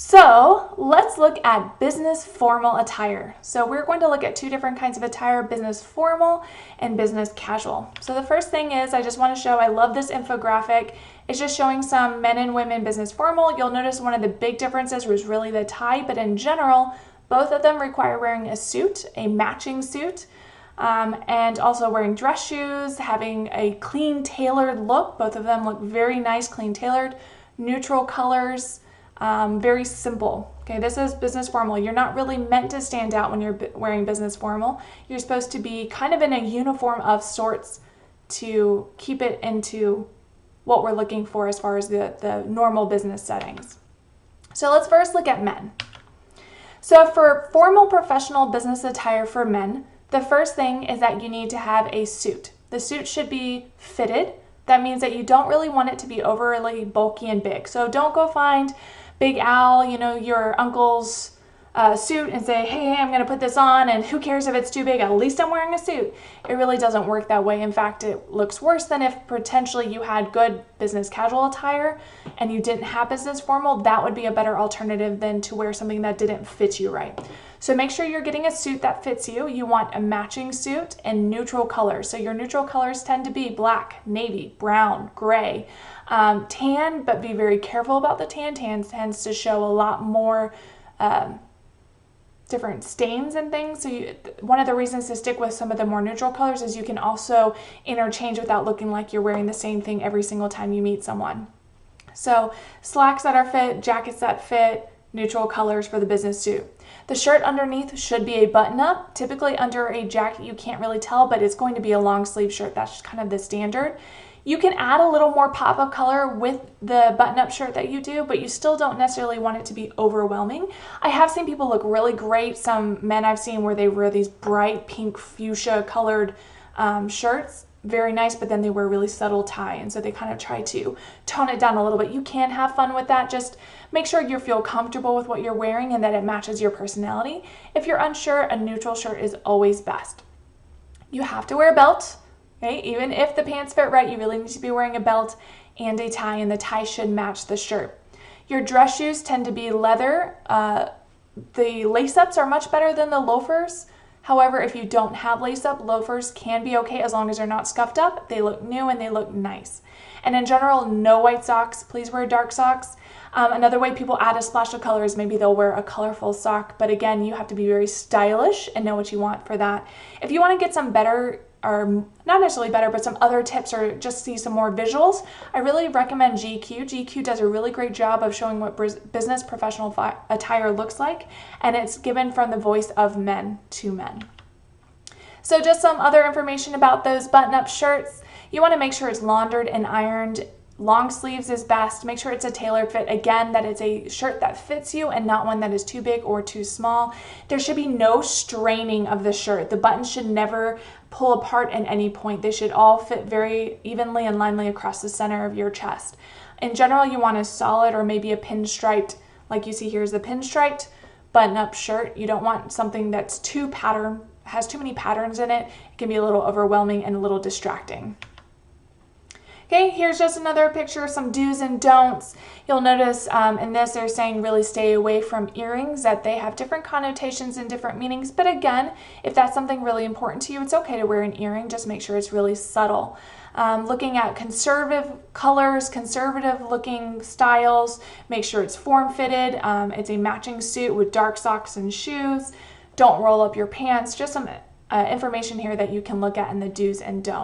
So let's look at business formal attire. So we're going to look at two different kinds of attire, business formal and business casual. So the first thing is I just want to show, I love this infographic. It's just showing some men and women business formal. You'll notice one of the big differences was really the tie, but in general, both of them require wearing a suit, a matching suit, and also wearing dress shoes, having a clean tailored look. Both of them look very nice, clean tailored, neutral colors. Very simple. Okay, this is business formal. You're not really meant to stand out when you're wearing business formal. You're supposed to be kind of in a uniform of sorts to keep it into what we're looking for as far as the normal business settings. So let's first look at men. So for formal professional business attire for men, the first thing is that you need to have a suit. The suit should be fitted. That means that you don't really want it to be overly bulky and big. So don't go find Big Al, your uncle's suit and say, hey, I'm going to put this on and who cares if it's too big? At least I'm wearing a suit. It really doesn't work that way. In fact, it looks worse than if potentially you had good business casual attire and you didn't have business formal. That would be a better alternative than to wear something that didn't fit you right. So make sure you're getting a suit that fits you. You want a matching suit and neutral colors. So your neutral colors tend to be black, navy, brown, gray, tan, but be very careful about the tan. Tan tends to show a lot more different stains and things. So one of the reasons to stick with some of the more neutral colors is you can also interchange without looking like you're wearing the same thing every single time you meet someone. So slacks that are fit, jackets that fit, neutral colors for the business suit. The shirt underneath should be a button-up. Typically under a jacket you can't really tell, but it's going to be a long sleeve shirt. That's kind of the standard. You can add a little more pop of color with the button-up shirt that you do, but you still don't necessarily want it to be overwhelming. I have seen people look really great. Some men I've seen where they wear these bright pink fuchsia colored shirts. Very nice, but then they wear really subtle tie, and so they kind of try to tone it down a little bit. You can have fun with that. Just make sure you feel comfortable with what you're wearing and that it matches your personality. If you're unsure, a neutral shirt is always best. You have to wear a belt. Okay? Even if the pants fit right, you really need to be wearing a belt and a tie, and the tie should match the shirt. Your dress shoes tend to be leather. The lace-ups are much better than the loafers. However, if you don't have lace-up, loafers can be okay as long as they're not scuffed up. They look new and they look nice. And in general, no white socks. Please wear dark socks. Another way people add a splash of color is maybe they'll wear a colorful sock. But again, you have to be very stylish and know what you want for that. If you want to get some better, or not necessarily better, but some other tips or just see some more visuals, I really recommend GQ. GQ does a really great job of showing what business professional attire looks like, and it's given from the voice of men to men. So just some other information about those button-up shirts. You want to make sure it's laundered and ironed. Long sleeves is best. Make sure it's a tailored fit. Again, that it's a shirt that fits you and not one that is too big or too small. There should be no straining of the shirt. The buttons should never pull apart at any point. They should all fit very evenly and linely across the center of your chest. In general, you want a solid or maybe a pinstriped, like you see here is the pinstriped button-up shirt. You don't want something that's too patterned, has too many patterns in it. It can be a little overwhelming and a little distracting. Okay, here's just another picture of some do's and don'ts. You'll notice in this they're saying really stay away from earrings, that they have different connotations and different meanings. But again, if that's something really important to you, it's okay to wear an earring. Just make sure it's really subtle. Looking at conservative colors, conservative looking styles, make sure it's form-fitted. It's a matching suit with dark socks and shoes. Don't roll up your pants. Just some information here that you can look at in the do's and don'ts.